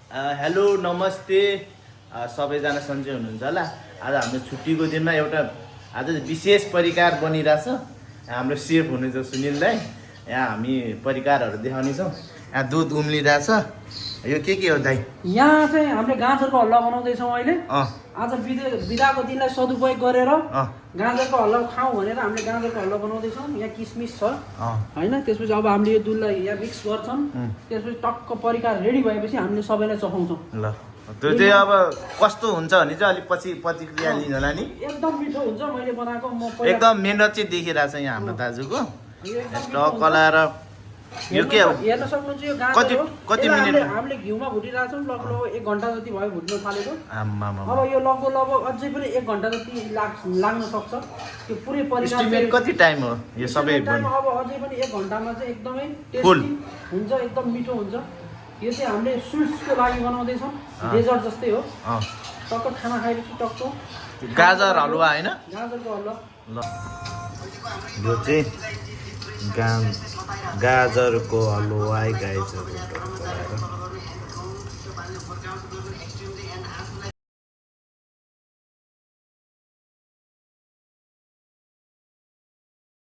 Hello नमस्ते सबैजना सन्चै हुनुहुन्छ होला। आज हाम्रो छुट्टीको दिनमा एउटा आज विशेष परिकार बनिरहेछ। हाम्रो सेफ हुनुहुन्छ सुनिल दाई। यहाँ हामी परिकारहरू देखाउनेछौँ। यहाँ दुध उम्लिरहेछ। यो के हो दाई? यहाँ चाहिँ हामीले गाजरको हलुवा बनाउँदैछौँ अहिले। आज बिदाको दिनलाई सदुपयोग गरेर गाजरको हलुवा खाउँ भनेर हामीले गाजरको हलुवा बनाउँदैछौँ। यहाँ किसमिस छ होइन। त्यसपछि अब हामीले यो दुधलाई यहाँ मिक्स गर्छौँ। त्यसपछि टक्क परिकार रेडी भएपछि हामीले सबैलाई चखाउँछौँ। ल त्यो चाहिँ अब कस्तो हुन्छ भने चाहिँ अलिक पछि प्रतिक्रिया लिनु होला नि। एकदम मिठो हुन्छ। मैले बनाएको एकदम मेहनत चाहिँ देखिरहेछ यहाँ हाम्रो दाजुको। टक्क लाएर यो के हो हेर्न सक्नुहुन्छ। यो गाजर हो। कति मिनेट हामीले घिउमा भुटिरहेछौँ। लगभग 1 घन्टा जति भयो भुट्न थालेको। अब यो लगभग अझै पनि 1 घन्टा जति लाग्न सक्छ। त्यो पुरै परिकार कति टाइम हो यो सबै? अब अझै पनि 1 घन्टामा चाहिँ एकदमै टेस्टी हुन्छ। एकदम मिठो हुन्छ। यो चाहिँ हामीले स्विट्सको लागि बनाउँदैछौँ। डेजर्ट जस्तै हो। टक्क खाना खाएपछि टक्क गाजर हलुवा होइन? गाजरको हलुवा। ल यो चाहिँ गाजरको हलुवा गाजरको